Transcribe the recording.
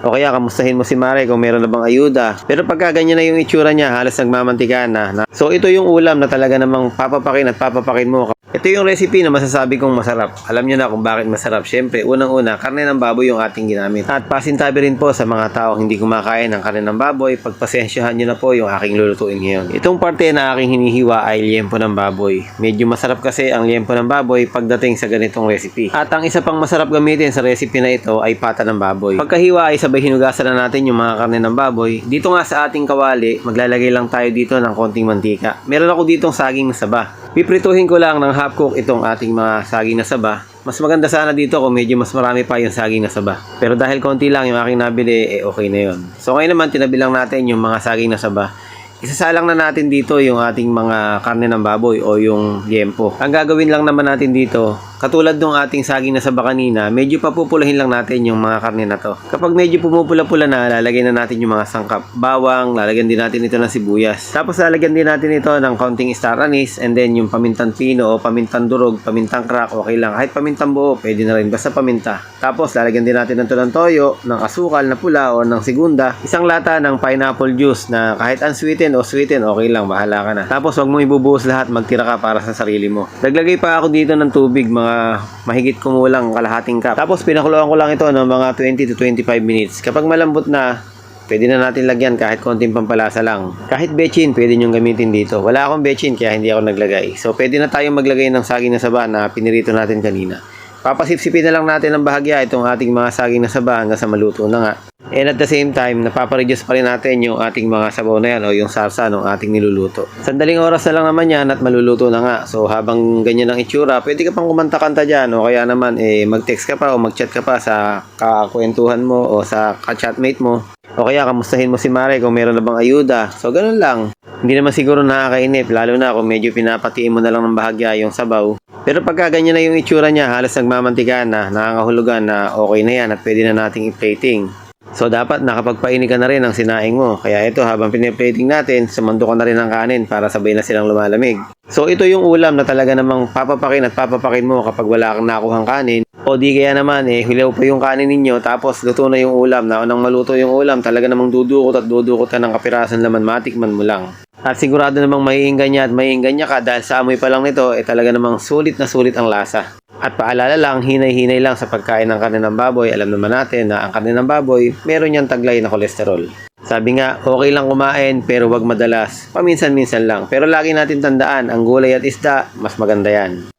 O kaya kamustahin mo si Mare kung meron na bang ayuda. Pero pagka ganyan na yung itsura niya, halos nagmamantika na. So ito yung ulam na talaga namang papapakin at papapakin mo. Ito yung recipe na masasabi kong masarap. Alam niyo na kung bakit masarap. Siyempre, unang-una, karne ng baboy yung ating ginamit. At pasintabi rin po sa mga taong hindi kumakain ng karne ng baboy, pagpasensyahan niyo na po yung aking lulutuin ngayon. Itong parte na aking hinihiwa ay liempo ng baboy. Medyo masarap kasi ang liempo ng baboy pagdating sa ganitong recipe. At ang isa pang masarap gamitin sa recipe na ito ay pata ng baboy. Pagkahiwa ay sabay hinugasan na natin yung mga karne ng baboy. Dito nga sa ating kawali, maglalagay lang tayo dito ng konting mantika. Meron ako ditong saging na saba. Piprituhin ko lang ng half cook itong ating mga saging na saba. Mas maganda sana dito kung medyo mas marami pa yung saging na saba. Pero dahil konti lang yung aking nabili, okay na yun. So ngayon naman, tinabilang natin yung mga saging na saba. Isasalang na natin dito yung ating mga karne ng baboy o yung liempo. Ang gagawin lang naman natin dito, katulad ng ating saging na saba kanina, medyo papupulahin lang natin yung mga karne na to. Kapag medyo pumupula-pula na, lalagyan na natin yung mga sangkap. Bawang, lalagyan din natin ito ng sibuyas. Tapos lalagyan din natin ito ng kaunting star anise and then yung pamintang pino o pamintang durog, pamintang crack, okay lang. Kahit pamintang buo, pwede na rin, basta paminta. Tapos lalagyan din natin ito ng toyo, ng asukal na pula o ng segunda. Isang lata ng pineapple juice na kahit unsweetened o sweeten, okay lang, bahala ka na. Tapos wag mo ibubuhos lahat, magtira ka para sa sarili mo. Naglagay pa ako dito ng tubig, mga mahigit kumulang kalahating cup. Tapos pinakuluan ko lang ito ng mga 20 to 25 minutes. Kapag malambot na, pwede na natin lagyan kahit konting pampalasa lang. Kahit bechin, pwede nyong gamitin dito. Wala akong bechin kaya hindi ako naglagay. So pwede na tayong maglagay ng saging na saba na pinirito natin kanina. Papasipsipin na lang natin ng bahagya itong ating mga saging na saba hanggang sa maluto na nga. And at the same time, napapareduce pa rin natin yung ating mga sabaw na yan o yung sarsa ng ating niluluto. Sandaling oras na lang naman yan at maluluto na nga. So habang ganyan ang itsura, pwede ka pang kumanta-kanta dyan o kaya naman mag-text ka pa o mag-chat ka pa sa kakwentuhan mo o sa ka-chatmate mo. O kaya kamustahin mo si Mare kung meron na bang ayuda. So ganun lang. Hindi naman siguro nakakainip, lalo na kung medyo pinapatiin mo na lang ng bahagya yung sabaw. Pero pagka ganyan na yung itsura niya, halos nagmamantika na, nakakahulugan na okay na yan at pwede na nating i-plating. So dapat nakapagpaini ka na rin ng sinaing mo. Kaya ito, habang piniplating natin, sumando ka na rin ng kanin para sabay na silang lumalamig. So ito yung ulam na talaga namang papapakin at papapakin mo kapag wala kang nakuhang kanin. O di kaya naman hilaw pa yung kanin ninyo tapos luto na yung ulam. Naunang maluto yung ulam, talaga namang dudukot at dudukot ka ng kapirasan laman, matikman mo lang. At sigurado namang maiinggan niya ka dahil sa amoy pa lang nito, talaga namang sulit na sulit ang lasa. At paalala lang, hinay-hinay lang sa pagkain ng karne ng baboy. Alam naman natin na ang karne ng baboy, meron niyang taglay na kolesterol. Sabi nga, okay lang kumain pero wag madalas. Paminsan-minsan lang. Pero lagi natin tandaan, ang gulay at isda, mas maganda yan.